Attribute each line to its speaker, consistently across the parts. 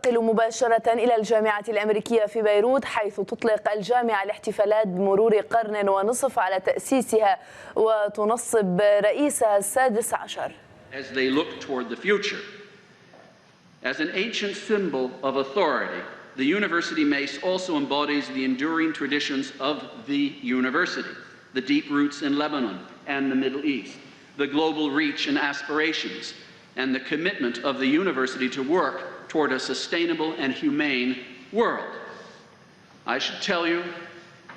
Speaker 1: ننتقل مباشرة إلى الجامعة الأميركية في بيروت، حيث تطلق الجامعة الاحتفالات بمرور قرن ونصف على تأسيسها وتنصب رئيسها السادس عشر.
Speaker 2: As they look toward the future, as an ancient symbol of authority, the University Mace also embodies the enduring traditions of the university, the deep roots in Lebanon and the Middle East, the global reach and aspirations, and the commitment of the university to work toward a sustainable and humane world. I should tell you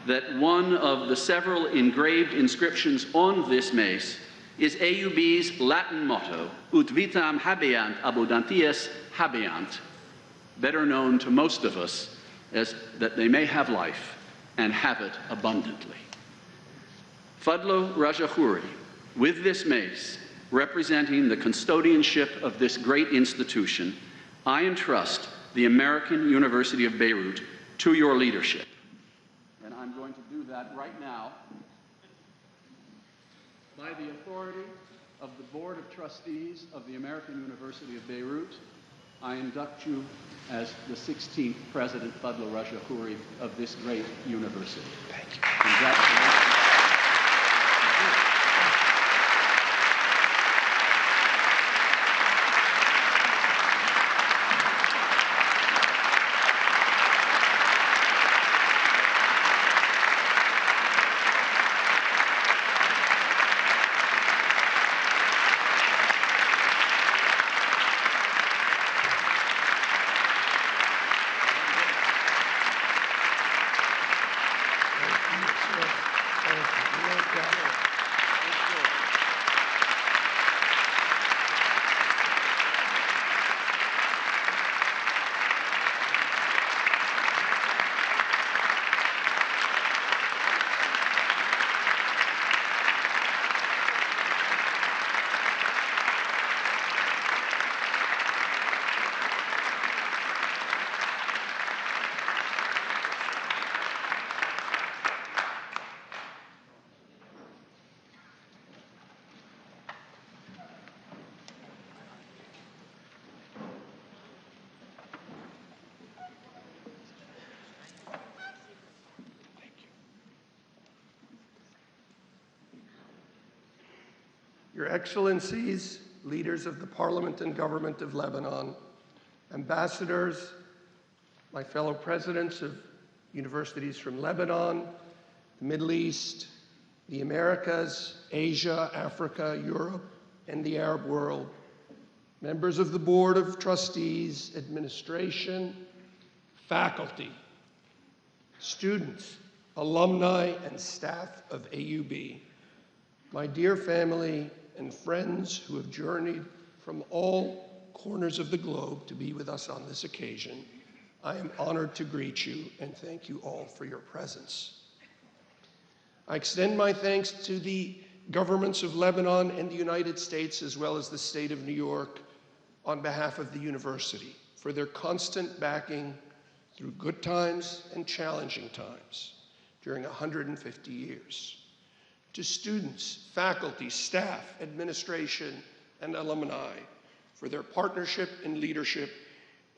Speaker 2: that one of the several engraved inscriptions on this mace is AUB's Latin motto, Ut vitam habeant abundantias habeant, better known to most of us as that they may have life and have it abundantly. Fadlo Rajahouri, with this mace, representing the custodianship of this great institution, I entrust the American University of Beirut to your leadership. And I'm going to do that right now by the authority of the Board of Trustees of the American University of Beirut. I induct you as the 16th President Fadlo Rajahouri of this great university. Thank you. Congratulations.
Speaker 3: Your Excellencies, leaders of the Parliament and Government of Lebanon, ambassadors, my fellow presidents of universities from Lebanon, the Middle East, the Americas, Asia, Africa, Europe, and the Arab world, members of the Board of Trustees, administration, faculty, students, alumni, and staff of AUB, my dear family and friends who have journeyed from all corners of the globe to be with us on this occasion, I am honored to greet you and thank you all for your presence. I extend my thanks to the governments of Lebanon and the United States, as well as the state of New York, on behalf of the university, for their constant backing through good times and challenging times during 150 years. To students, faculty, staff, administration, and alumni for their partnership and leadership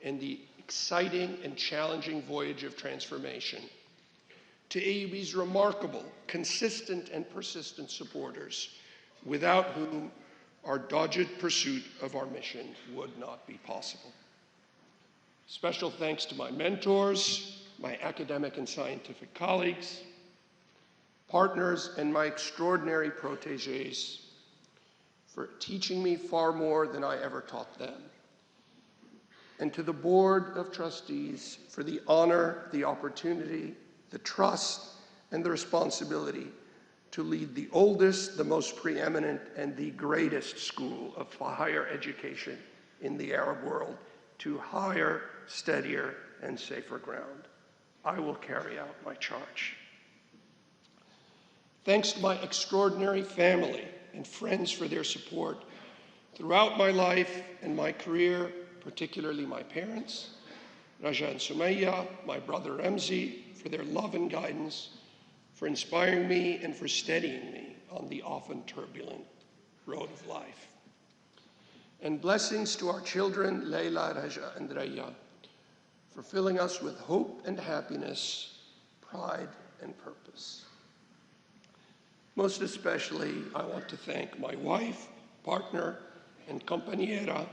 Speaker 3: in the exciting and challenging voyage of transformation. To AUB's remarkable, consistent, and persistent supporters, without whom our dogged pursuit of our mission would not be possible. Special thanks to my mentors, my academic and scientific colleagues, partners, and my extraordinary protégés for teaching me far more than I ever taught them. And to the Board of Trustees for the honor, the opportunity, the trust, and the responsibility to lead the oldest, the most preeminent, and the greatest school of higher education in the Arab world to higher, steadier, and safer ground. I will carry out my charge. Thanks to my extraordinary family and friends for their support throughout my life and my career, particularly my parents, Raja and Sumaya, my brother Ramzi, for their love and guidance, for inspiring me and for steadying me on the often turbulent road of life. And blessings to our children, Layla, Raja, and Raya, for filling us with hope and happiness, pride and purpose. Most especially, I want to thank my wife, partner, and compañera,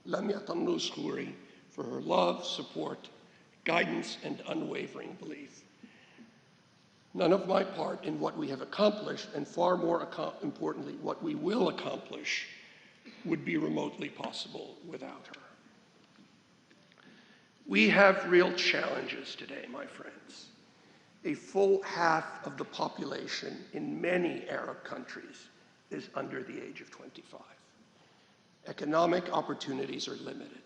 Speaker 3: Lamia Tannous Khouri, for her love, support, guidance, and unwavering belief. None of my part in what we have accomplished, and far more importantly, what we will accomplish, would be remotely possible without her. We have real challenges today, my friends. A full half of the population in many Arab countries is under the age of 25. Economic opportunities are limited.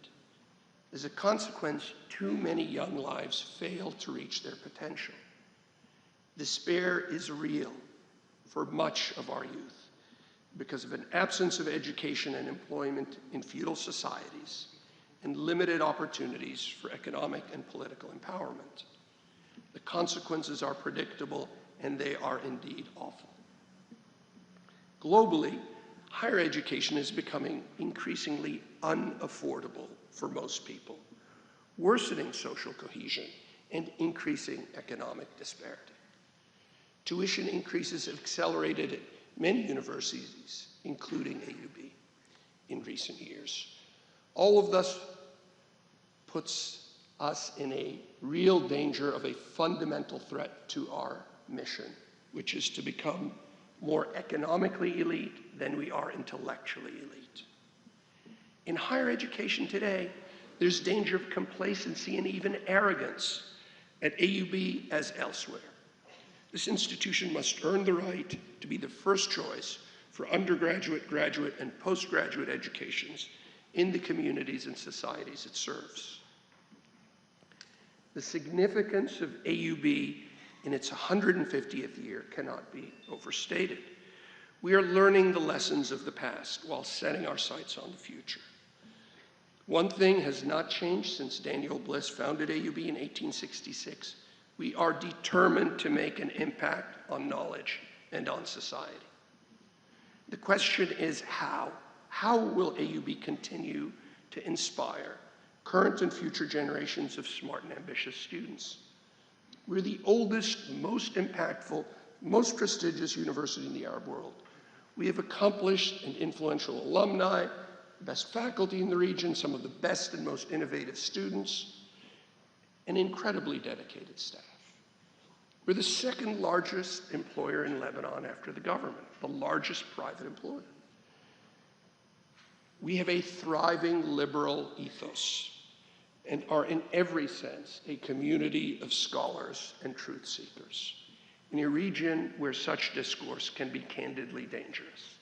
Speaker 3: As a consequence, too many young lives fail to reach their potential. Despair is real for much of our youth because of an absence of education and employment in feudal societies and limited opportunities for economic and political empowerment. The consequences are predictable, and they are indeed awful. Globally, higher education is becoming increasingly unaffordable for most people, worsening social cohesion and increasing economic disparity. Tuition increases have accelerated at many universities, including AUB, in recent years. All of this puts us in a real danger of a fundamental threat to our mission, which is to become more economically elite than we are intellectually elite. In higher education today, there's danger of complacency and even arrogance at AUB as elsewhere. This institution must earn the right to be the first choice for undergraduate, graduate, and postgraduate educations in the communities and societies it serves. The significance of AUB in its 150th year cannot be overstated. We are learning the lessons of the past while setting our sights on the future. One thing has not changed since Daniel Bliss founded AUB in 1866. We are determined to make an impact on knowledge and on society. The question is how? How will AUB continue to inspire current and future generations of smart and ambitious students? We're the oldest, most impactful, most prestigious university in the Arab world. We have accomplished and influential alumni, best faculty in the region, some of the best and most innovative students, and incredibly dedicated staff. We're the second largest employer in Lebanon after the government, the largest private employer. We have a thriving liberal ethos and are in every sense a community of scholars and truth seekers in a region where such discourse can be candidly dangerous.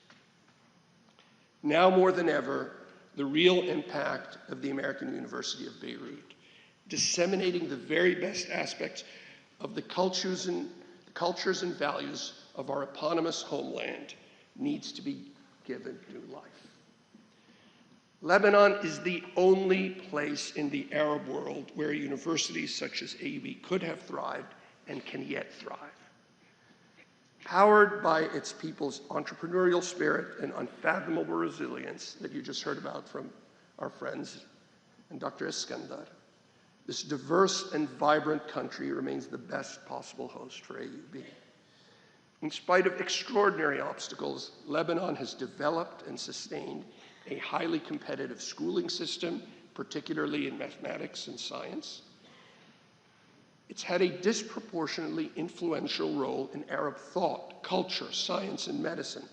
Speaker 3: Now more than ever, the real impact of the American University of Beirut, disseminating the very best aspects of the cultures and values of our eponymous homeland, needs to be given new life. Lebanon is the only place in the Arab world where universities such as AUB could have thrived and can yet thrive. Powered by its people's entrepreneurial spirit and unfathomable resilience that you just heard about from our friends and Dr. Iskandar, this diverse and vibrant country remains the best possible host for AUB. In spite of extraordinary obstacles, Lebanon has developed and sustained a highly competitive schooling system, particularly in mathematics and science. It's had a disproportionately influential role in Arab thought, culture, science, and medicine,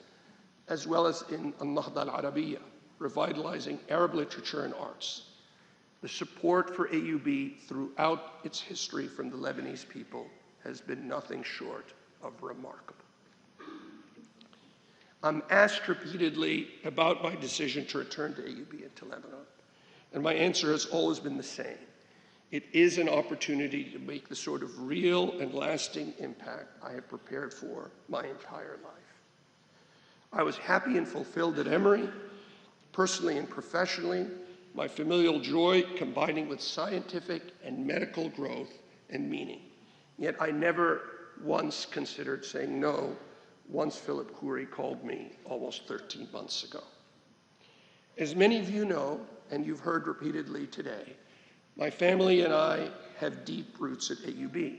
Speaker 3: as well as in Al-Nahda al-Arabiya, revitalizing Arab literature and arts. The support for AUB throughout its history from the Lebanese people has been nothing short of remarkable. I'm asked repeatedly about my decision to return to AUB and to Lebanon, and my answer has always been the same. It is an opportunity to make the sort of real and lasting impact I have prepared for my entire life. I was happy and fulfilled at Emory, personally and professionally, my familial joy combining with scientific and medical growth and meaning. Yet I never once considered saying no once Philip Khoury called me almost 13 months ago. As many of you know, and you've heard repeatedly today, My family and I have deep roots at AUB.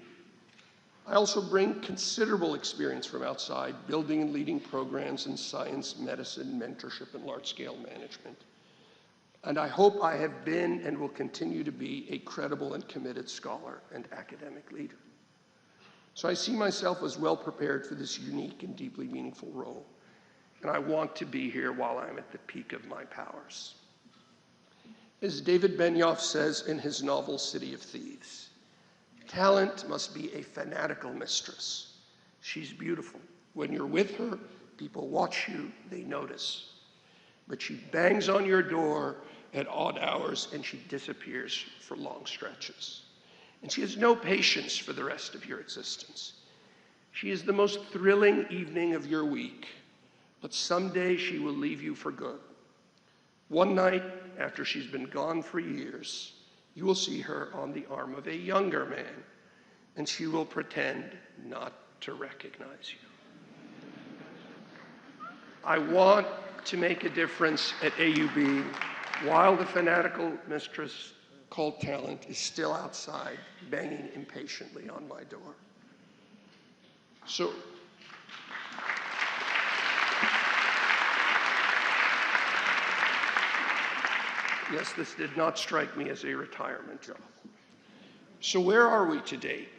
Speaker 3: I also bring considerable experience from outside, building and leading programs in science, medicine, mentorship, and large-scale management. And I hope I have been and will continue to be a credible and committed scholar and academic leader. So I see myself as well prepared for this unique and deeply meaningful role. And I want to be here while I'm at the peak of my powers. As David Benioff says in his novel, City of Thieves, talent must be a fanatical mistress. She's beautiful. When you're with her, people watch you, they notice. But she bangs on your door at odd hours and she disappears for long stretches. And she has no patience for the rest of your existence. She is the most thrilling evening of your week, but someday she will leave you for good. One night, after she's been gone for years, you will see her on the arm of a younger man, and she will pretend not to recognize you. I want to make a difference at AUB while the fanatical mistress called talent is still outside, banging impatiently on my door. So, yes, this did not strike me as a retirement job. So where are we today?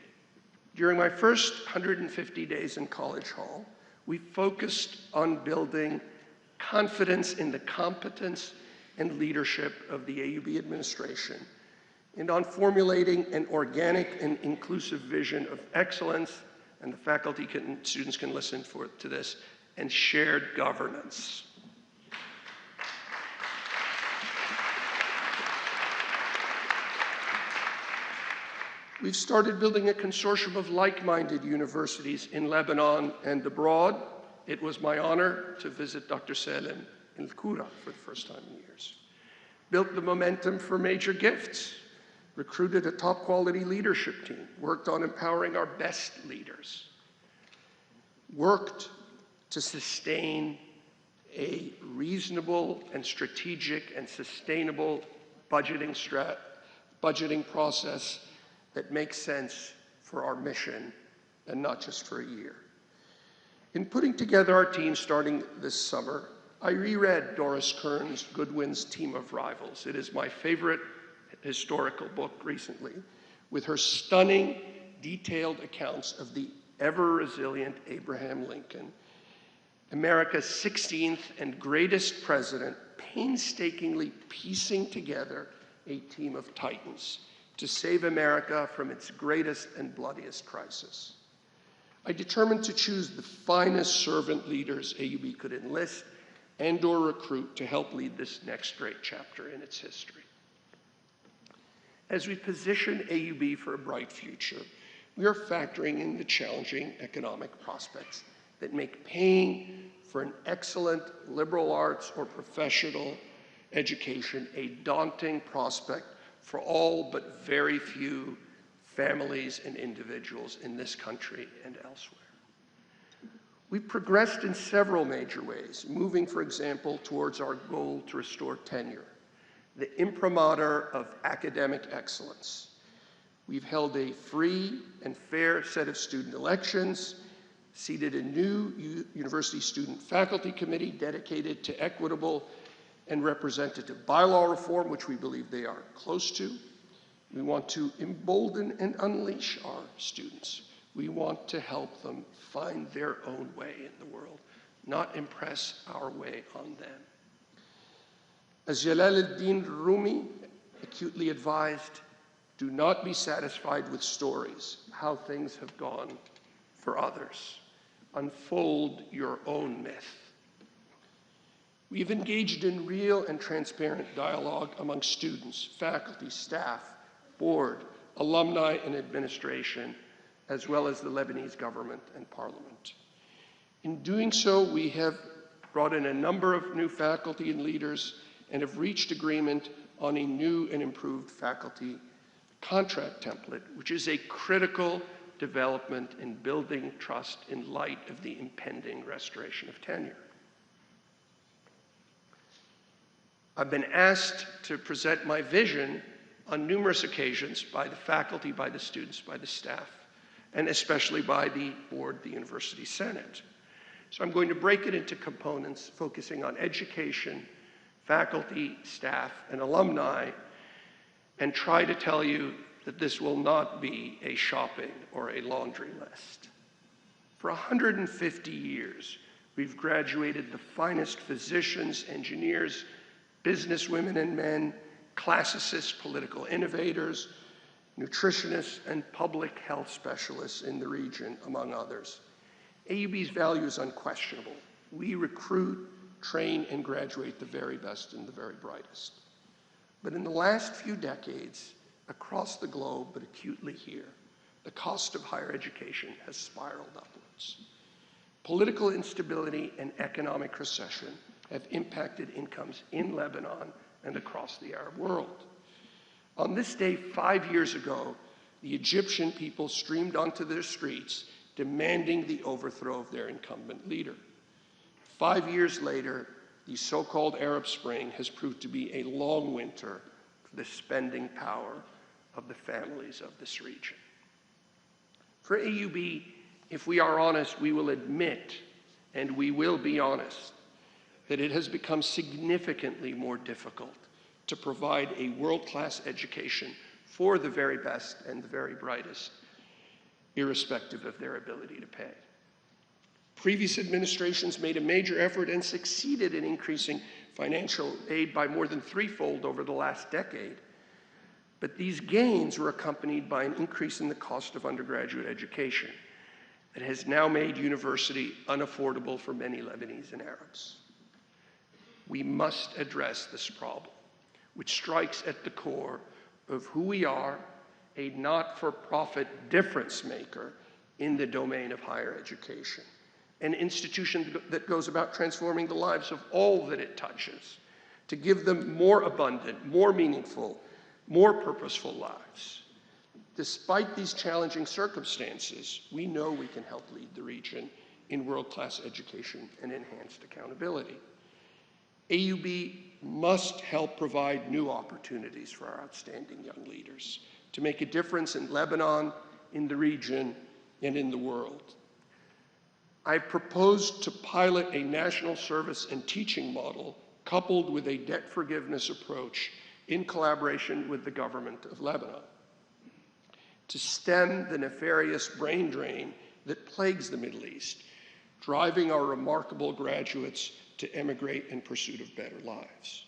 Speaker 3: During my first 150 days in College Hall, we focused on building confidence in the competence and leadership of the AUB administration, and on formulating an organic and inclusive vision of excellence, and the faculty and students can listen to this, and shared governance. We've started building a consortium of like-minded universities in Lebanon and abroad. It was my honor to visit Dr. Salem in Kura for the first time in years. Built the momentum for major gifts, recruited a top-quality leadership team, worked on empowering our best leaders, worked to sustain a reasonable and strategic and sustainable budgeting process that makes sense for our mission and not just for a year. In putting together our team starting this summer, I reread Doris Kearns Goodwin's Team of Rivals. It is my favorite historical book recently, with her stunning, detailed accounts of the ever-resilient Abraham Lincoln, America's 16th and greatest president, painstakingly piecing together a team of titans to save America from its greatest and bloodiest crisis. I determined to choose the finest servant leaders AUB could enlist and/or recruit to help lead this next great chapter in its history. As we position AUB for a bright future, we are factoring in the challenging economic prospects that make paying for an excellent liberal arts or professional education a daunting prospect for all but very few families and individuals in this country and elsewhere. We've progressed in several major ways, moving, for example, towards our goal to restore tenure, the imprimatur of academic excellence. We've held a free and fair set of student elections, seated a new university student faculty committee dedicated to equitable and representative bylaw reform, which we believe they are close to. We want to embolden and unleash our students. We want to help them find their own way in the world, not impress our way on them. As Jalal ad-Din Rumi acutely advised, do not be satisfied with stories, how things have gone for others. Unfold your own myth. We've engaged in real and transparent dialogue among students, faculty, staff, board, alumni, and administration, as well as the Lebanese government and parliament. In doing so, we have brought in a number of new faculty and leaders and have reached agreement on a new and improved faculty contract template, which is a critical development in building trust in light of the impending restoration of tenure. I've been asked to present my vision on numerous occasions by the faculty, by the students, by the staff, and especially by the board, the University Senate. So I'm going to break it into components focusing on education, faculty, staff, and alumni, and try to tell you that this will not be a shopping or a laundry list. For 150 years, we've graduated the finest physicians, engineers, businesswomen and men, classicists, political innovators, nutritionists, and public health specialists in the region, among others. AUB's value is unquestionable. We recruit, train, and graduate the very best and the very brightest. But in the last few decades, across the globe, but acutely here, the cost of higher education has spiraled upwards. Political instability and economic recession have impacted incomes in Lebanon and across the Arab world. On this day 5 years ago, the Egyptian people streamed onto their streets demanding the overthrow of their incumbent leader. 5 years later, the so-called Arab Spring has proved to be a long winter for the spending power of the families of this region. For AUB, if we are honest, we will admit, and we will be honest, that it has become significantly more difficult to provide a world-class education for the very best and the very brightest, irrespective of their ability to pay. Previous administrations made a major effort and succeeded in increasing financial aid by more than threefold over the last decade. But these gains were accompanied by an increase in the cost of undergraduate education that has now made university unaffordable for many Lebanese and Arabs. We must address this problem, which strikes at the core of who we are, a not-for-profit difference maker in the domain of higher education, an institution that goes about transforming the lives of all that it touches, to give them more abundant, more meaningful, more purposeful lives. Despite these challenging circumstances, we know we can help lead the region in world-class education and enhanced accountability. AUB must help provide new opportunities for our outstanding young leaders to make a difference in Lebanon, in the region, and in the world. I've proposed to pilot a national service and teaching model coupled with a debt forgiveness approach in collaboration with the government of Lebanon to stem the nefarious brain drain that plagues the Middle East, driving our remarkable graduates to emigrate in pursuit of better lives.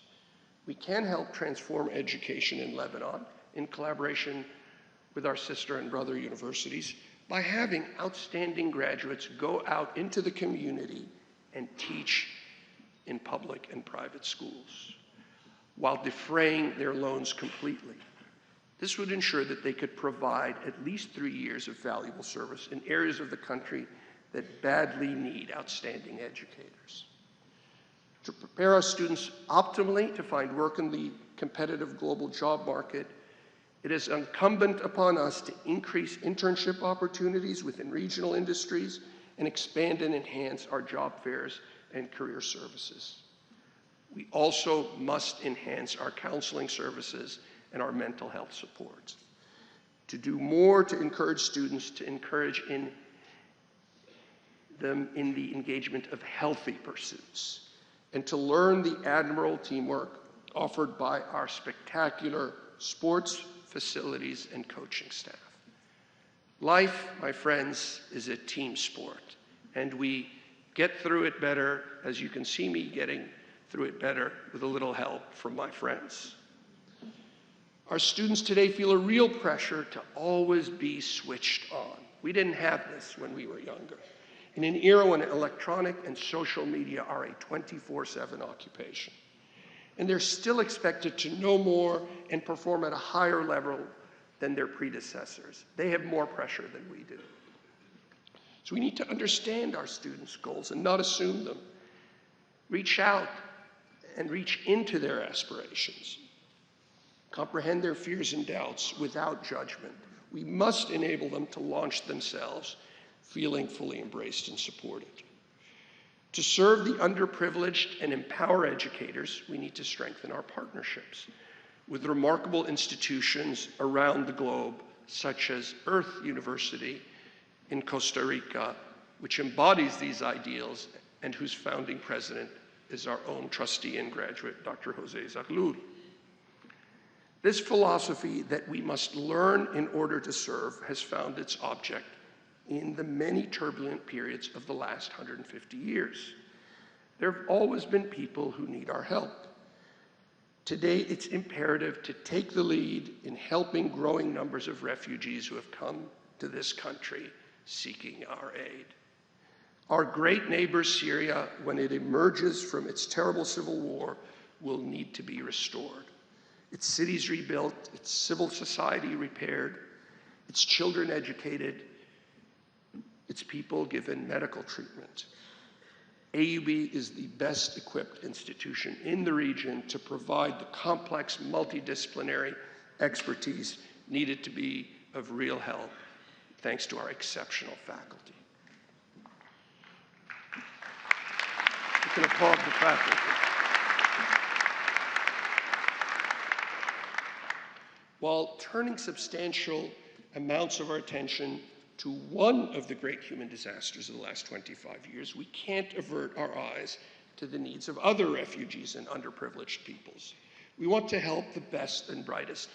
Speaker 3: We can help transform education in Lebanon in collaboration with our sister and brother universities by having outstanding graduates go out into the community and teach in public and private schools while defraying their loans completely. This would ensure that they could provide at least 3 years of valuable service in areas of the country that badly need outstanding educators. To prepare our students optimally to find work in the competitive global job market, it is incumbent upon us to increase internship opportunities within regional industries and expand and enhance our job fairs and career services. We also must enhance our counseling services and our mental health support. To do more to encourage students, to encourage them in the engagement of healthy pursuits, and to learn the admirable teamwork offered by our spectacular sports, facilities, and coaching staff. Life, my friends, is a team sport, and we get through it better, as you can see me getting through it better, with a little help from my friends. Our students today feel a real pressure to always be switched on. We didn't have this when we were younger. In an era when electronic and social media are a 24/7 occupation. And they're still expected to know more and perform at a higher level than their predecessors. They have more pressure than we do. So we need to understand our students' goals and not assume them. Reach out and reach into their aspirations. Comprehend their fears and doubts without judgment. We must enable them to launch themselves, feeling fully embraced and supported. To serve the underprivileged and empower educators, we need to strengthen our partnerships. with remarkable institutions around the globe, such as Earth University in Costa Rica, which embodies these ideals and whose founding president is our own trustee and graduate, Dr. Jose Zaghloul. This philosophy that we must learn in order to serve has found its object in the many turbulent periods of the last 150 years. There have always been people who need our help. Today, it's imperative to take the lead in helping growing numbers of refugees who have come to this country seeking our aid. Our great neighbor Syria, when it emerges from its terrible civil war, will need to be restored. Its cities rebuilt, its civil society repaired, its children educated, its people given medical treatment. AUB is the best equipped institution in the region to provide the complex multidisciplinary expertise needed to be of real help, thanks to our exceptional faculty. You can applaud the faculty. While turning substantial amounts of our attention to one of the great human disasters of the last 25 years, we can't avert our eyes to the needs of other refugees and underprivileged peoples. We want to help the best and brightest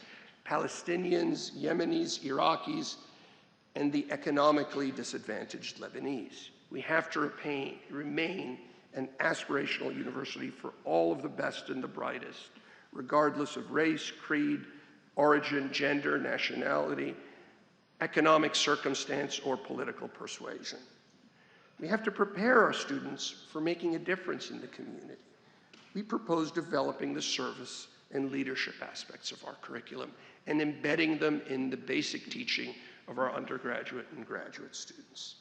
Speaker 3: Palestinians, Yemenis, Iraqis, and the economically disadvantaged Lebanese. We have to remain an aspirational university for all of the best and the brightest, regardless of race, creed, origin, gender, nationality, economic circumstance, or political persuasion. We have to prepare our students for making a difference in the community. We propose developing the service and leadership aspects of our curriculum and embedding them in the basic teaching of our undergraduate and graduate students.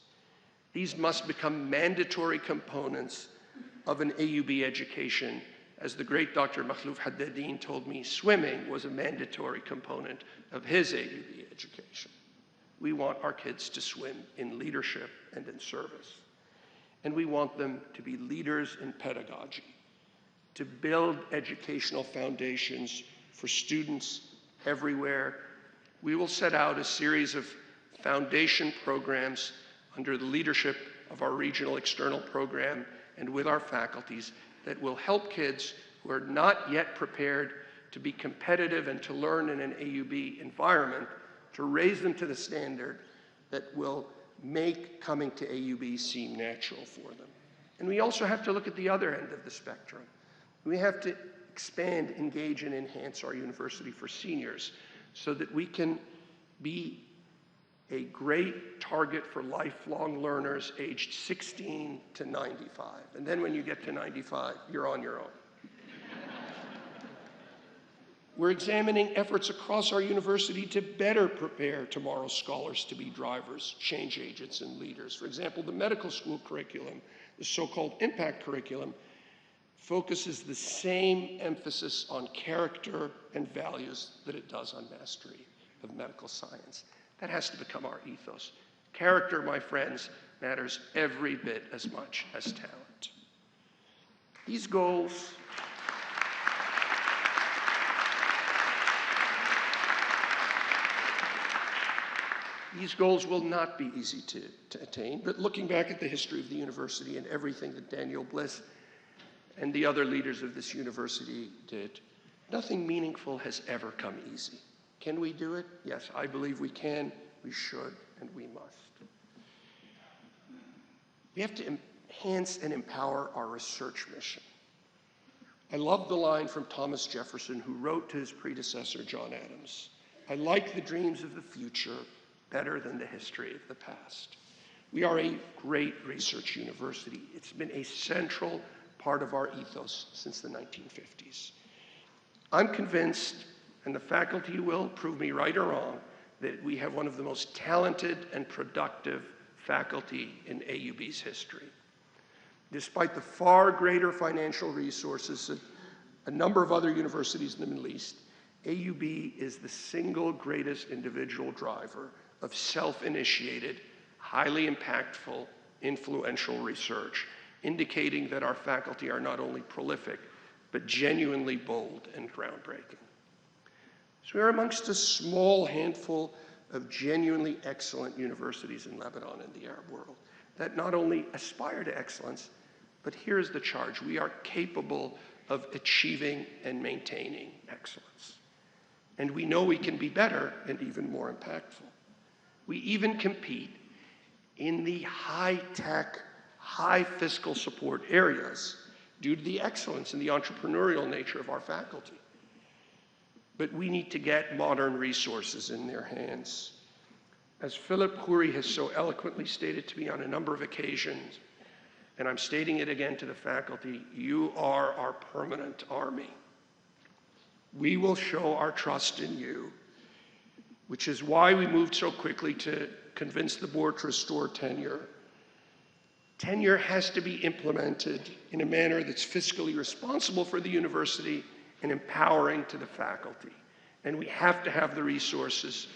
Speaker 3: These must become mandatory components of an AUB education. As the great Dr. Makhlouf Haddadine told me, swimming was a mandatory component of his AUB education. We want our kids to swim in leadership and in service. And we want them to be leaders in pedagogy, to build educational foundations for students everywhere. We will set out a series of foundation programs under the leadership of our regional external program and with our faculties that will help kids who are not yet prepared to be competitive and to learn in an AUB environment, to raise them to the standard that will make coming to AUB seem natural for them. And we also have to look at the other end of the spectrum. We have to expand, engage, and enhance our university for seniors so that we can be a great target for lifelong learners aged 16 to 95. And then when you get to 95, you're on your own. We're examining efforts across our university to better prepare tomorrow's scholars to be drivers, change agents, and leaders. For example, the medical school curriculum, the so-called impact curriculum, focuses the same emphasis on character and values that it does on mastery of medical science. That has to become our ethos. Character, my friends, matters every bit as much as talent. These goals will not be easy to attain, but looking back at the history of the university and everything that Daniel Bliss and the other leaders of this university did, nothing meaningful has ever come easy. Can we do it? Yes, I believe we can, we should, and we must. We have to enhance and empower our research mission. I love the line from Thomas Jefferson, who wrote to his predecessor, John Adams, "I like the dreams of the future better than the history of the past." We are a great research university. It's been a central part of our ethos since the 1950s. I'm convinced, and the faculty will prove me right or wrong, that we have one of the most talented and productive faculty in AUB's history. Despite the far greater financial resources of a number of other universities in the Middle East, AUB is the single greatest individual driver of self-initiated, highly impactful, influential research, indicating that our faculty are not only prolific, but genuinely bold and groundbreaking. So we're amongst a small handful of genuinely excellent universities in Lebanon and the Arab world that not only aspire to excellence, but here's the charge: we are capable of achieving and maintaining excellence. And we know we can be better and even more impactful. We even compete in the high-tech, high fiscal support areas due to the excellence and the entrepreneurial nature of our faculty. But we need to get modern resources in their hands. As Philip Khoury has so eloquently stated to me on a number of occasions, and I'm stating it again to the faculty, you are our permanent army. We will show our trust in you, which is why we moved so quickly to convince the board to restore tenure. Tenure has to be implemented in a manner that's fiscally responsible for the university and empowering to the faculty. And we have to have the resources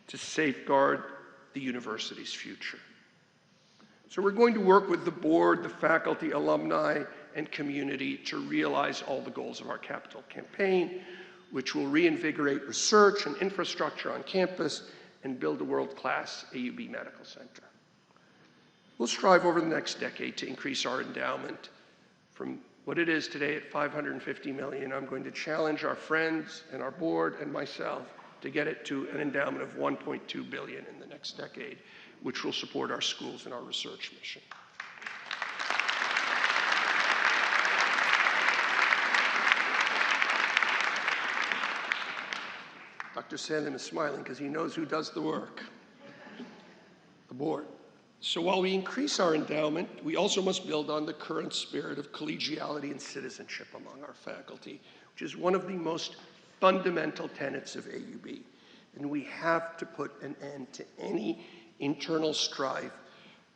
Speaker 3: to safeguard the university's future. So we're going to work with the board, the faculty, alumni, and community to realize all the goals of our capital campaign, which will reinvigorate research and infrastructure on campus and build a world-class AUB medical center. We'll strive over the next decade to increase our endowment from what it is today at $550 million. I'm going to challenge our friends and our board and myself to get it to an endowment of $1.2 billion in the next decade, which will support our schools and our research mission. Dr. Salim is smiling because he knows who does the work, the board. So while we increase our endowment, we also must build on the current spirit of collegiality and citizenship among our faculty, which is one of the most fundamental tenets of AUB. And we have to put an end to any internal strife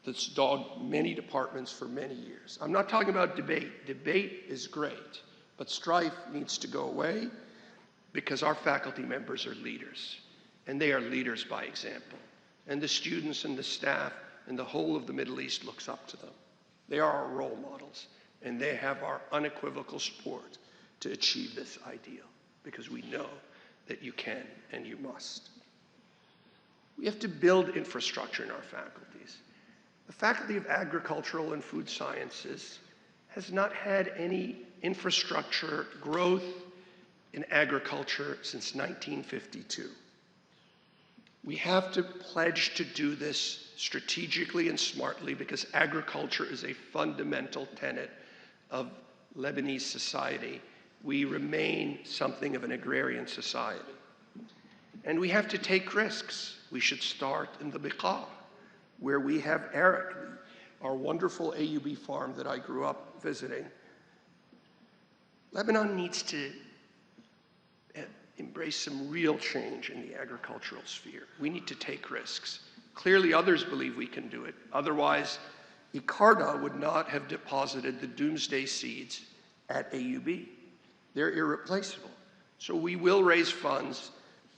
Speaker 3: that's dogged many departments for many years. I'm not talking about debate. Debate is great, but strife needs to go away because our faculty members are leaders, and they are leaders by example. And the students and the staff and the whole of the Middle East looks up to them. They are our role models, and they have our unequivocal support to achieve this ideal, because we know that you can and you must. We have to build infrastructure in our faculties. The Faculty of Agricultural and Food Sciences has not had any infrastructure growth in agriculture since 1952. We have to pledge to do this strategically and smartly because agriculture is a fundamental tenet of Lebanese society. We remain something of an agrarian society. And we have to take risks. We should start in the Beqa, where we have Eric, our wonderful AUB farm that I grew up visiting. Lebanon needs to embrace some real change in the agricultural sphere. We need to take risks. Clearly others believe we can do it. Otherwise, ICARDA would not have deposited the doomsday seeds at AUB. They're irreplaceable. So we will raise funds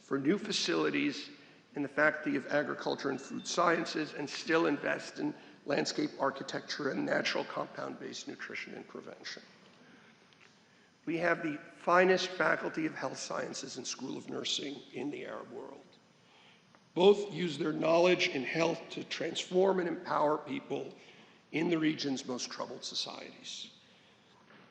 Speaker 3: for new facilities in the Faculty of Agriculture and Food Sciences and still invest in landscape architecture and natural compound-based nutrition and prevention. We have the finest Faculty of Health Sciences and School of Nursing in the Arab world. Both use their knowledge in health to transform and empower people in the region's most troubled societies.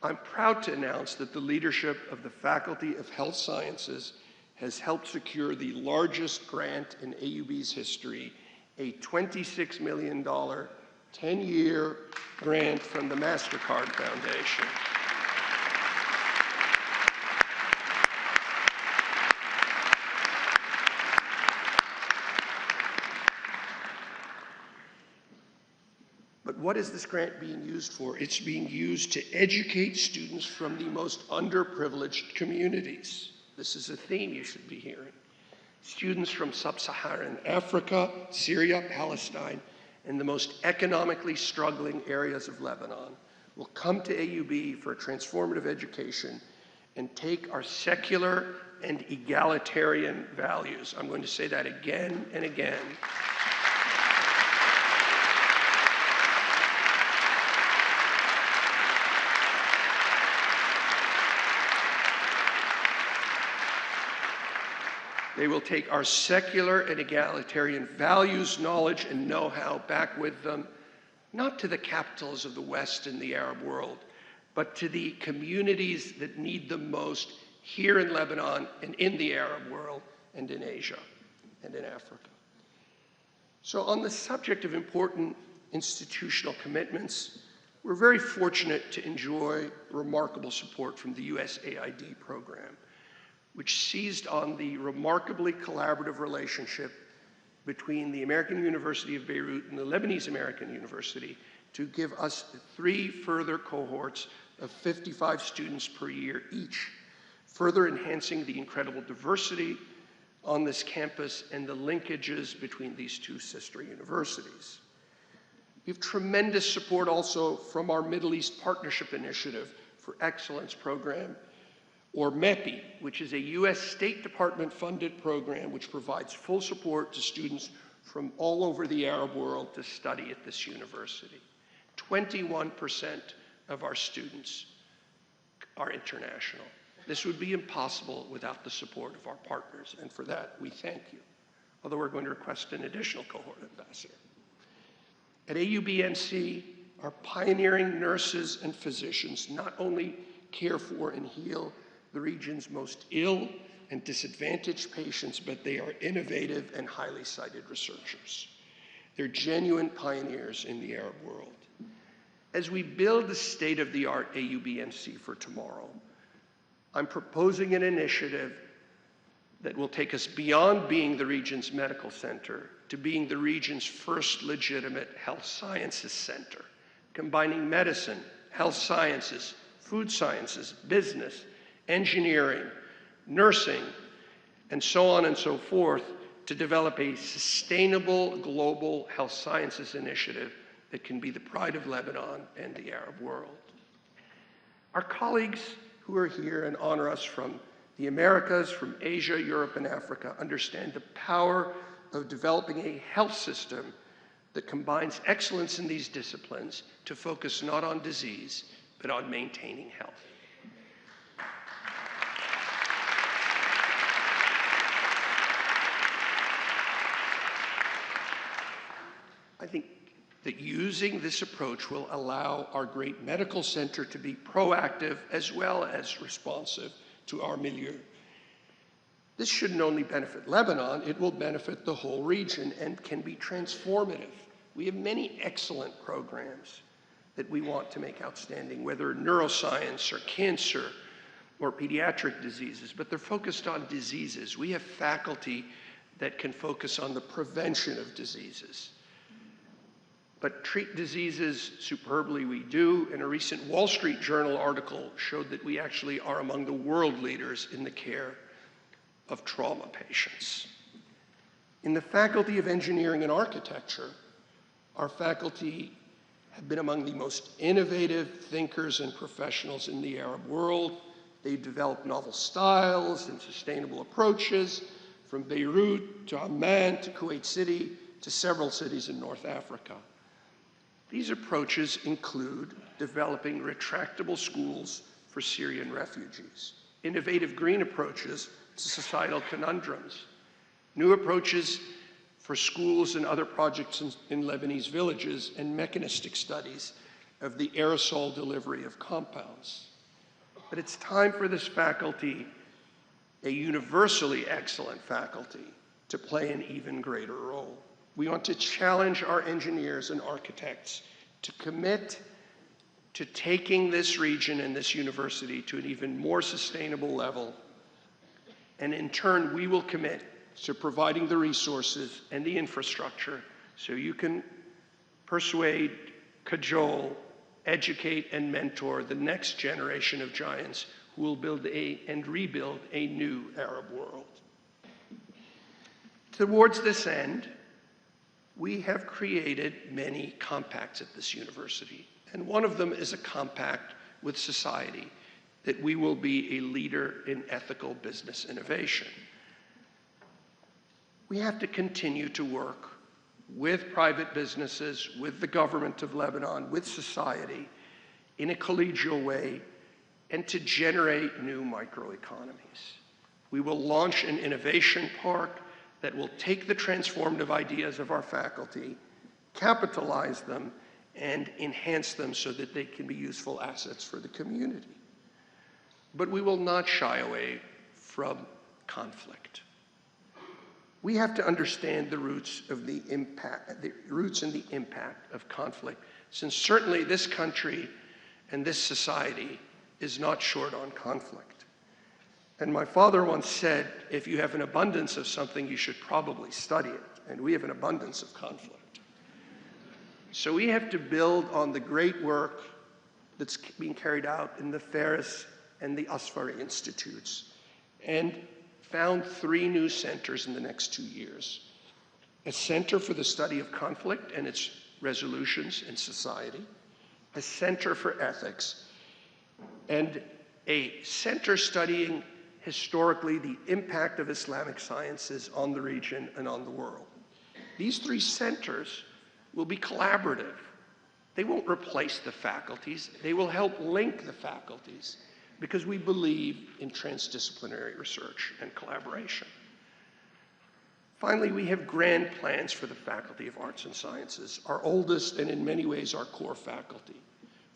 Speaker 3: I'm proud to announce that the leadership of the Faculty of Health Sciences has helped secure the largest grant in AUB's history, a $26 million 10-year grant from the MasterCard Foundation. But what is this grant being used for? It's being used to educate students from the most underprivileged communities. This is a theme you should be hearing. Students from sub-Saharan Africa, Syria, Palestine, and the most economically struggling areas of Lebanon will come to AUB for a transformative education and take our secular and egalitarian values. I'm going to say that again and again. They will take our secular and egalitarian values, knowledge, and know-how back with them, not to the capitals of the West and the Arab world, but to the communities that need them most here in Lebanon and in the Arab world and in Asia and in Africa. So on the subject of important institutional commitments, we're very fortunate to enjoy remarkable support from the USAID program, which seized on the remarkably collaborative relationship between the American University of Beirut and the Lebanese American University to give us 3 further cohorts of 55 students per year each, further enhancing the incredible diversity on this campus and the linkages between these 2 sister universities. We have tremendous support also from our Middle East Partnership Initiative for Excellence program, or MEPI, which is a US State Department funded program which provides full support to students from all over the Arab world to study at this university. 21% of our students are international. This would be impossible without the support of our partners, and for that we thank you, although we're going to request an additional cohort ambassador. At AUBNC, our pioneering nurses and physicians not only care for and heal the region's most ill and disadvantaged patients, but they are innovative and highly cited researchers. They're genuine pioneers in the Arab world. As we build the state-of-the-art AUBNC for tomorrow, I'm proposing an initiative that will take us beyond being the region's medical center to being the region's first legitimate health sciences center, combining medicine, health sciences, food sciences, business, engineering, nursing, and so on and so forth to develop a sustainable global health sciences initiative that can be the pride of Lebanon and the Arab world. Our colleagues who are here and honor us from the Americas, from Asia, Europe, and Africa understand the power of developing a health system that combines excellence in these disciplines to focus not on disease, but on maintaining health. I think that using this approach will allow our great medical center to be proactive as well as responsive to our milieu. This shouldn't only benefit Lebanon, it will benefit the whole region and can be transformative. We have many excellent programs that we want to make outstanding, whether neuroscience or cancer or pediatric diseases, but they're focused on diseases. We have faculty that can focus on the prevention of diseases. But treat diseases superbly we do, and a recent Wall Street Journal article showed that we actually are among the world leaders in the care of trauma patients. In the Faculty of Engineering and Architecture, our faculty have been among the most innovative thinkers and professionals in the Arab world. They've developed novel styles and sustainable approaches from Beirut to Amman to Kuwait City to several cities in North Africa. These approaches include developing retractable schools for Syrian refugees, innovative green approaches to societal conundrums, new approaches for schools and other projects in Lebanese villages, and mechanistic studies of the aerosol delivery of compounds. But it's time for this faculty, a universally excellent faculty, to play an even greater role. We want to challenge our engineers and architects to commit to taking this region and this university to an even more sustainable level. And in turn, we will commit to providing the resources and the infrastructure so you can persuade, cajole, educate, and mentor the next generation of giants who will build and rebuild a new Arab world. Towards this end, we have created many compacts at this university, and one of them is a compact with society that we will be a leader in ethical business innovation. We have to continue to work with private businesses, with the government of Lebanon, with society, in a collegial way, and to generate new microeconomies. We will launch an innovation park that will take the transformative ideas of our faculty, capitalize them, and enhance them so that they can be useful assets for the community. But we will not shy away from conflict. We have to understand the roots and the impact of conflict, since certainly this country and this society is not short on conflict. And my father once said, if you have an abundance of something, you should probably study it. And we have an abundance of conflict. So we have to build on the great work that's being carried out in the Ferris and the Asfari Institutes, and found 3 new centers in the next 2 years. A center for the study of conflict and its resolutions in society, a center for ethics, and a center studying historically the impact of Islamic sciences on the region and on the world. These 3 centers will be collaborative. They won't replace the faculties, they will help link the faculties, because we believe in transdisciplinary research and collaboration. Finally, we have grand plans for the Faculty of Arts and Sciences, our oldest and in many ways our core faculty.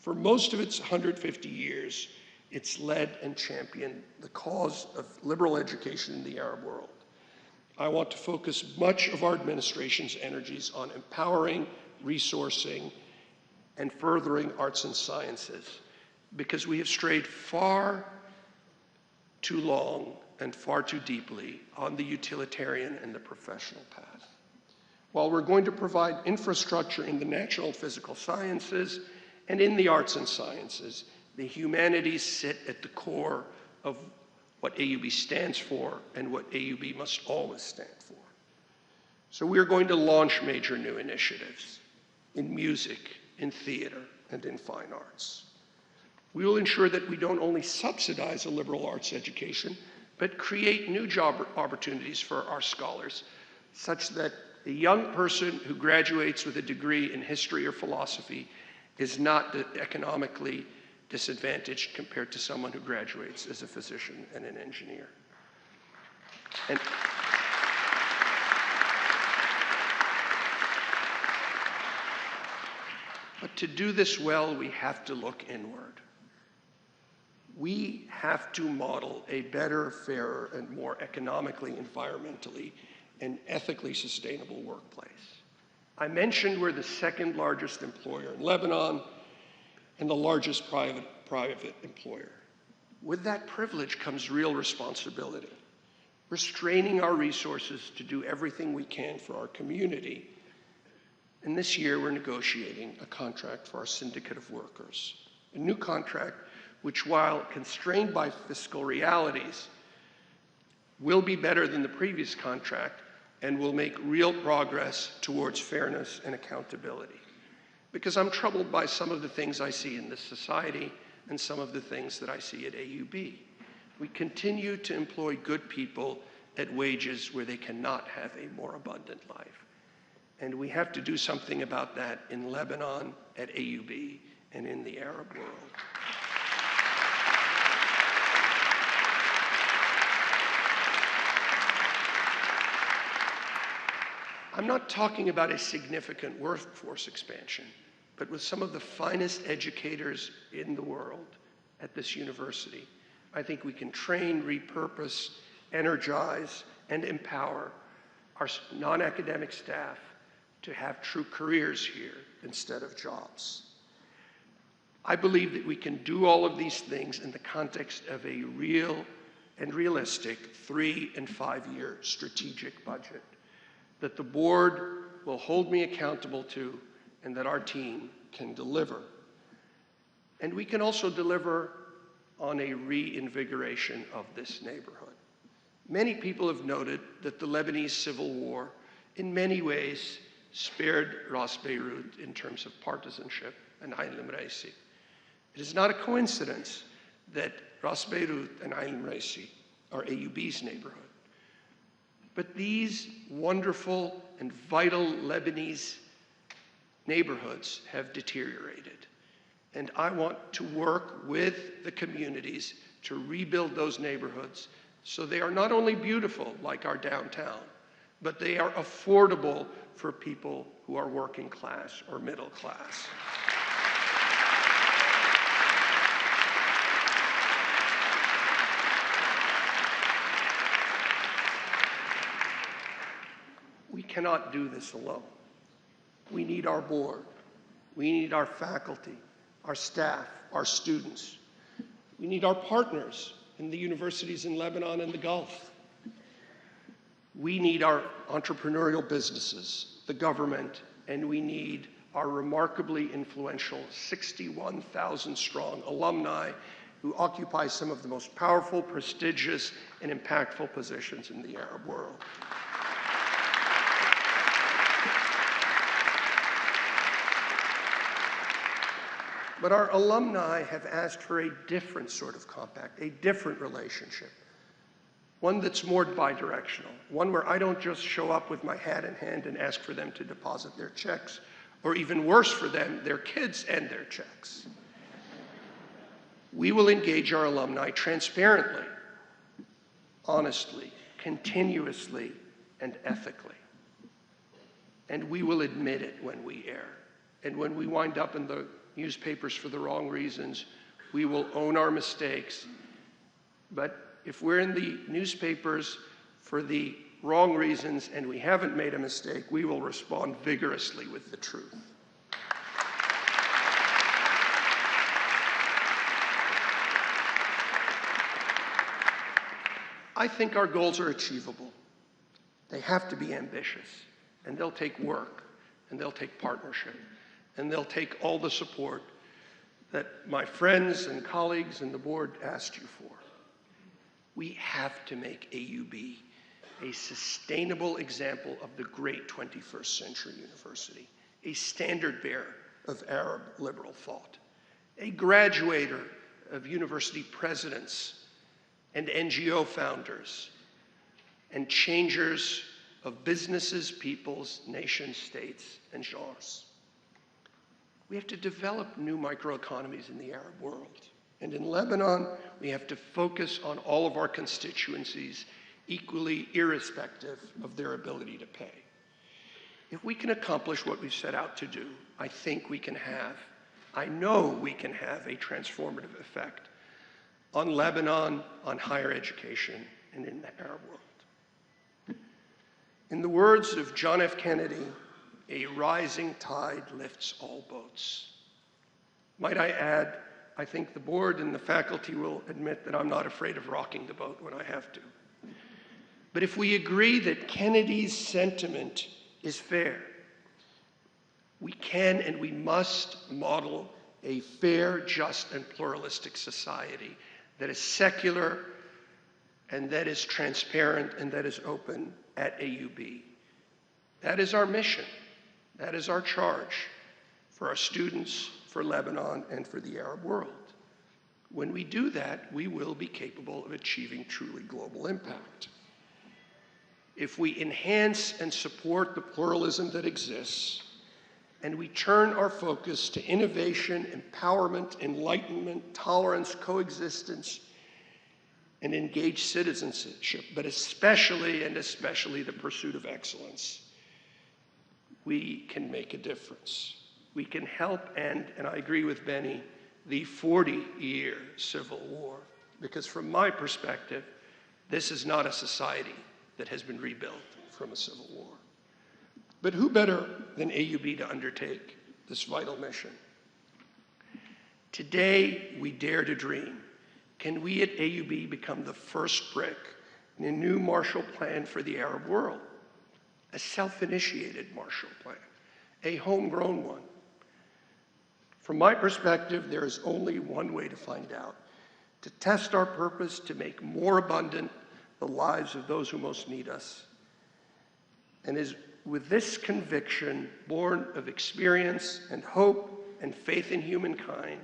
Speaker 3: For most of its 150 years, it's led and championed the cause of liberal education in the Arab world. I want to focus much of our administration's energies on empowering, resourcing, and furthering arts and sciences, because we have strayed far too long and far too deeply on the utilitarian and the professional path. While we're going to provide infrastructure in the natural and physical sciences and in the arts and sciences, the humanities sit at the core of what AUB stands for and what AUB must always stand for. So we are going to launch major new initiatives in music, in theater, and in fine arts. We will ensure that we don't only subsidize a liberal arts education, but create new job opportunities for our scholars, such that a young person who graduates with a degree in history or philosophy is not economically disadvantaged compared to someone who graduates as a physician and an engineer. But to do this well, we have to look inward. We have to model a better, fairer, and more economically, environmentally, and ethically sustainable workplace. I mentioned we're the 2nd largest employer in Lebanon and the largest private employer. With that privilege comes real responsibility. We're straining our resources to do everything we can for our community. And this year we're negotiating a contract for our syndicate of workers, a new contract which, while constrained by fiscal realities, will be better than the previous contract and will make real progress towards fairness and accountability. Because I'm troubled by some of the things I see in this society and some of the things that I see at AUB. We continue to employ good people at wages where they cannot have a more abundant life. And we have to do something about that in Lebanon, at AUB, and in the Arab world. I'm not talking about a significant workforce expansion, but with some of the finest educators in the world at this university, I think we can train, repurpose, energize, and empower our non-academic staff to have true careers here instead of jobs. I believe that we can do all of these things in the context of a real and realistic 3- and 5-year strategic budget that the board will hold me accountable to and that our team can deliver. And we can also deliver on a reinvigoration of this neighborhood. Many people have noted that the Lebanese civil war in many ways spared Ras Beirut in terms of partisanship and Ain al-Mraisi. It is not a coincidence that Ras Beirut and Ain al-Mraisi are AUB's neighborhood. But these wonderful and vital Lebanese neighborhoods have deteriorated. And I want to work with the communities to rebuild those neighborhoods So they are not only beautiful, like our downtown, but they are affordable for people who are working class or middle class. We cannot do this alone. We need our board. We need our faculty, our staff, our students. We need our partners in the universities in Lebanon and the Gulf. We need our entrepreneurial businesses, the government, and we need our remarkably influential 61,000 strong alumni who occupy some of the most powerful, prestigious, and impactful positions in the Arab world. But our alumni have asked for a different sort of compact, a different relationship, one that's more bidirectional, one where I don't just show up with my hat in hand and ask for them to deposit their checks, or even worse for them, their kids and their checks. We will engage our alumni transparently, honestly, continuously, and ethically. And we will admit it when we err. And when we wind up in the newspapers for the wrong reasons, we will own our mistakes. But if we're in the newspapers for the wrong reasons and we haven't made a mistake, we will respond vigorously with the truth. I think our goals are achievable. They have to be ambitious, and they'll take work, and they'll take partnership, and they'll take all the support that my friends and colleagues and the board asked you for. We have to make AUB a sustainable example of the great 21st century university, a standard bearer of Arab liberal thought, a graduator of university presidents and NGO founders, and changers of businesses, peoples, nations, states, and genres. We have to develop new microeconomies in the Arab world. And in Lebanon, we have to focus on all of our constituencies equally, irrespective of their ability to pay. If we can accomplish what we've set out to do, I think we can have, I know we can have a transformative effect on Lebanon, on higher education, and in the Arab world. In the words of John F. Kennedy, a rising tide lifts all boats. Might I add, I think the board and the faculty will admit that I'm not afraid of rocking the boat when I have to. But if we agree that Kennedy's sentiment is fair, we can and we must model a fair, just, and pluralistic society that is secular and that is transparent and that is open at AUB. That is our mission. That is our charge for our students, for Lebanon, and for the Arab world. When we do that, we will be capable of achieving truly global impact. If we enhance and support the pluralism that exists, and we turn our focus to innovation, empowerment, enlightenment, tolerance, coexistence, and engaged citizenship, but especially the pursuit of excellence, we can make a difference. We can help end, and I agree with Benny, the 40-year civil war. Because from my perspective, this is not a society that has been rebuilt from a civil war. But who better than AUB to undertake this vital mission? Today, we dare to dream. Can we at AUB become the first brick in a new Marshall Plan for the Arab world? A self-initiated Marshall Plan, a homegrown one. From my perspective, there is only one way to find out: to test our purpose, to make more abundant the lives of those who most need us. And is with this conviction, born of experience and hope and faith in humankind,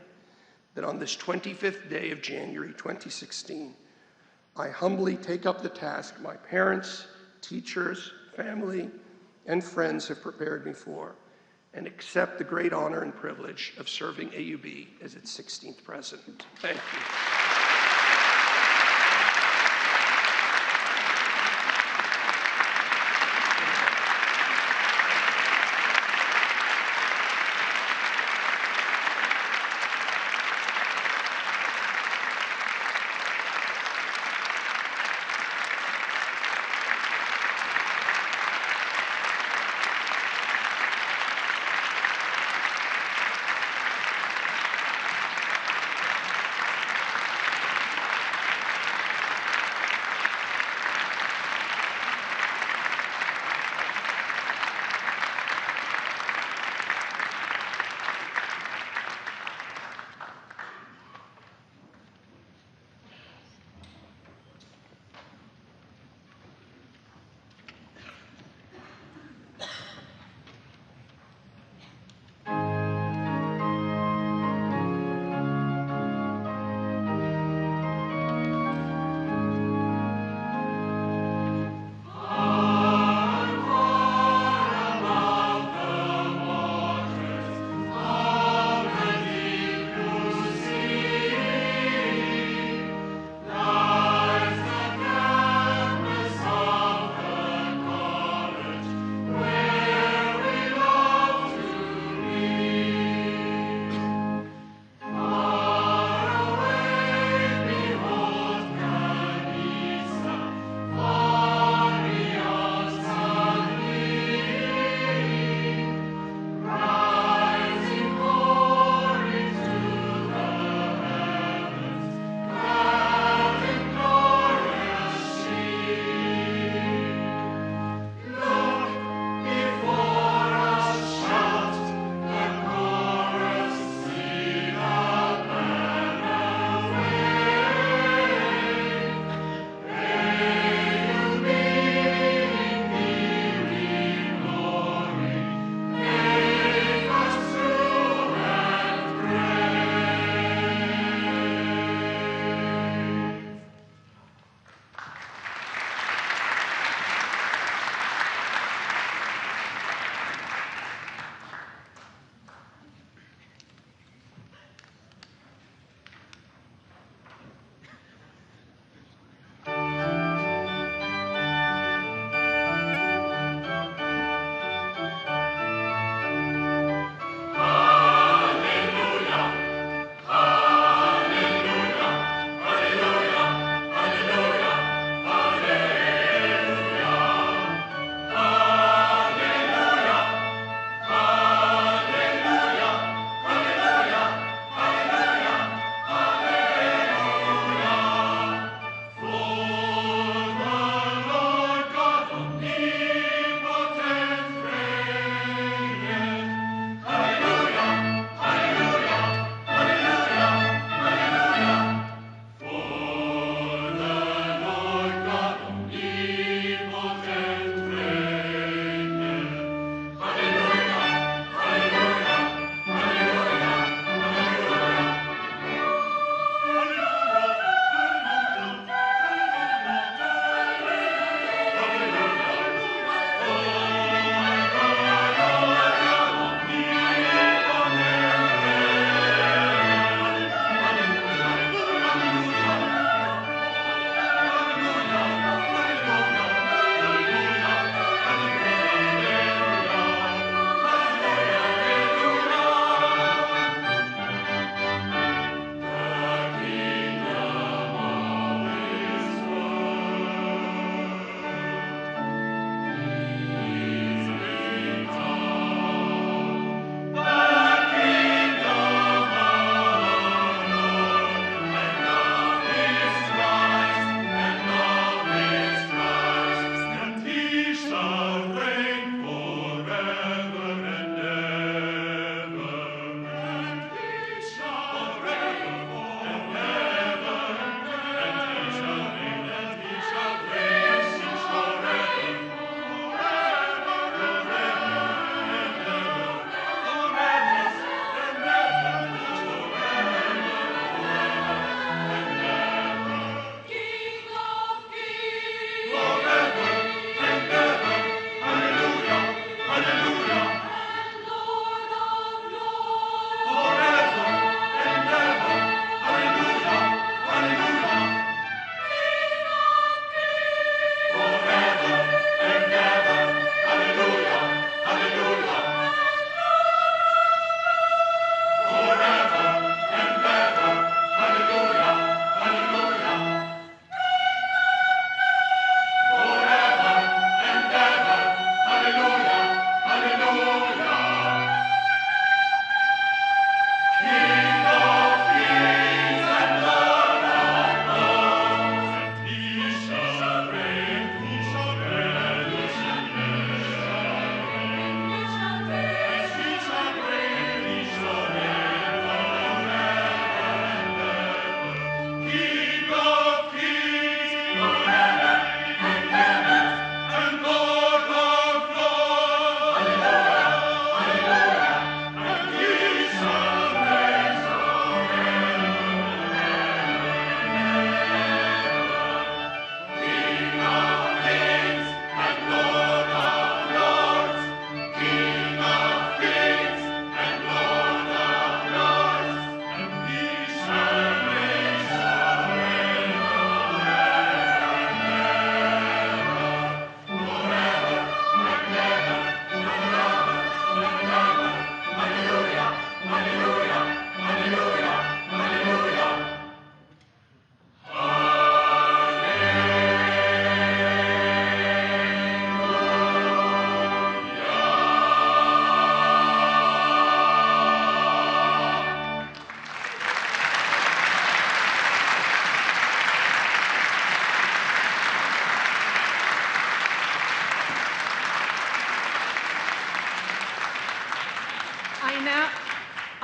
Speaker 3: that on this 25th day of January 2016, I humbly take up the task my parents, teachers, family, and friends have prepared me for, and accept the great honor and privilege of serving AUB as its 16th president. Thank you.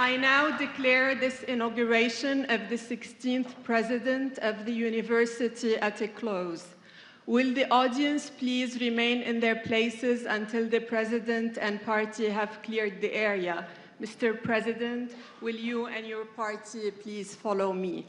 Speaker 4: I now declare this inauguration of the 16th President of the University at a close. Will the audience please remain in their places until the President and party have cleared the area? Mr. President, will you and your party please follow me?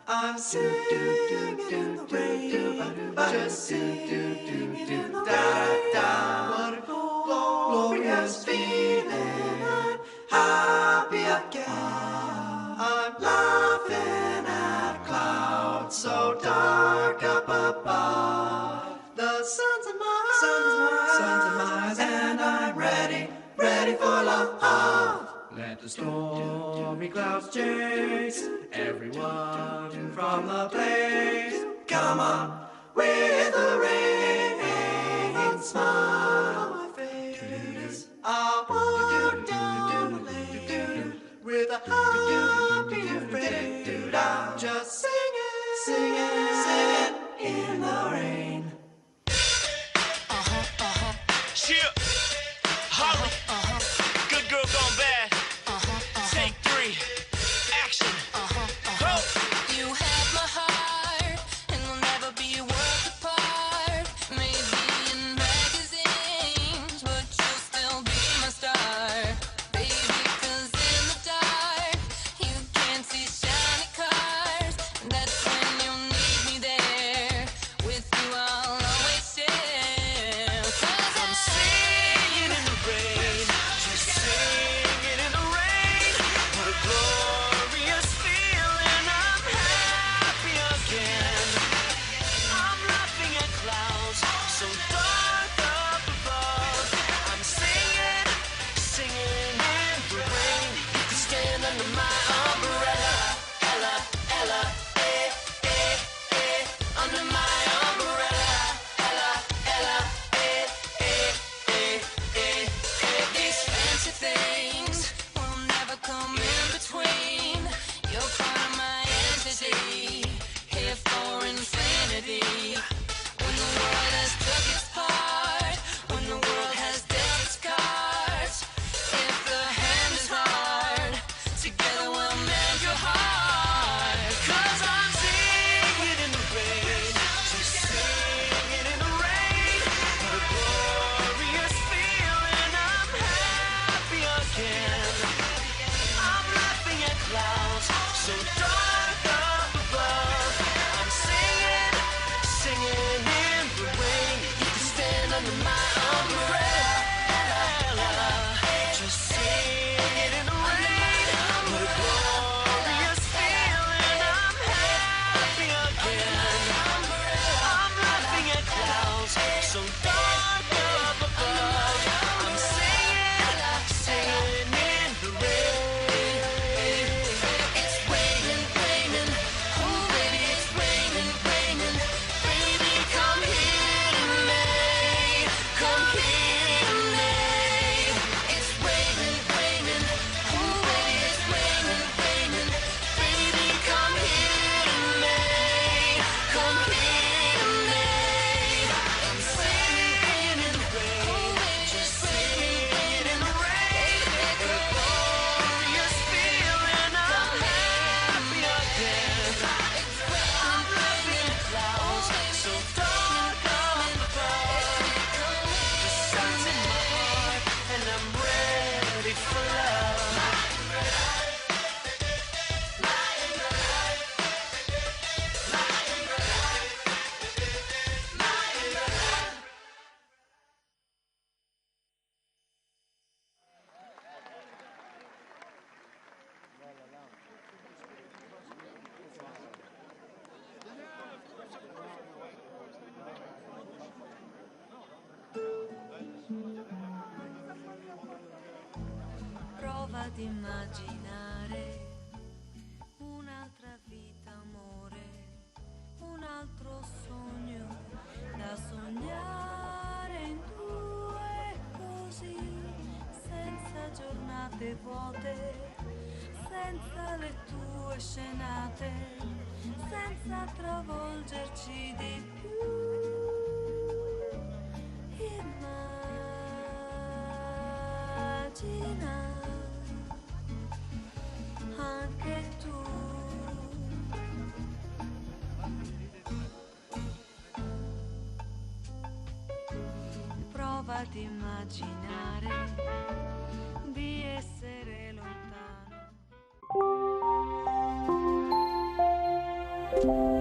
Speaker 5: I'm singing in the rain, just singing in the rain. What a glorious feeling, I'm happy again. I'm laughing at clouds so dark up above. The sun's in my eyes, and I'm ready for love. Let the stormy clouds chase everyone from the place. Come on, with the rain, smile on my face. I'll walk down the lane with a happy face. Just singing in the rain.
Speaker 6: Cheer, holla, good girl gone bad. Take 3, action. Go.
Speaker 7: You have my heart, and we'll never be a world apart. Maybe in magazines, but you'll still be my star, baby. 'Cause in the dark, you can't see shiny cars. That's when you'll need me there. With you, I'll always share. 'Cause
Speaker 6: I'm singing in the rain, just singing in the rain. What a glorious feeling, I'm happy again. I'm laughing at clouds so dark up above. I'm singing in the rain. You can stand under my umbrella, Ella, Ella, under my umbrella, Ella, Ella,
Speaker 7: these fancy things will never come in between. You're part of my entity, here for infinity. When the world has took its part, when the world has dealt its cards, if the hand is hard, together we'll mend your heart.
Speaker 6: 'cause I'm singing in the rain, just singing in the rain. What a glorious feeling, I'm happy again. I'm laughing at clouds so dark up above. I'm singing in the rain. You can stand under my umbrella, just singing in the rain. What a glorious feeling, I'm happy again. I'm laughing at clouds so dark up above. I'm singing in the rain.
Speaker 7: It's raining, raining, oh baby, it's raining, raining. Baby, come here to me, come here to me. It's raining, raining, oh baby, it's raining, raining. Baby, come here to me, come here to me. I'm singing in the rain, just singing in the rain.
Speaker 6: What a glorious feeling, I'm happy again. I'm laughing at clouds so dark up above. The sun's in my heart and I'm ready for love.
Speaker 7: Prova ad immaginare un'altra vita, amore, un altro sogno da sognare in due, così, senza giornate vuote, senza le tue scenate, senza travolgerci di più. Immagina anche tu. Prova ad immaginare di
Speaker 1: الجامعة.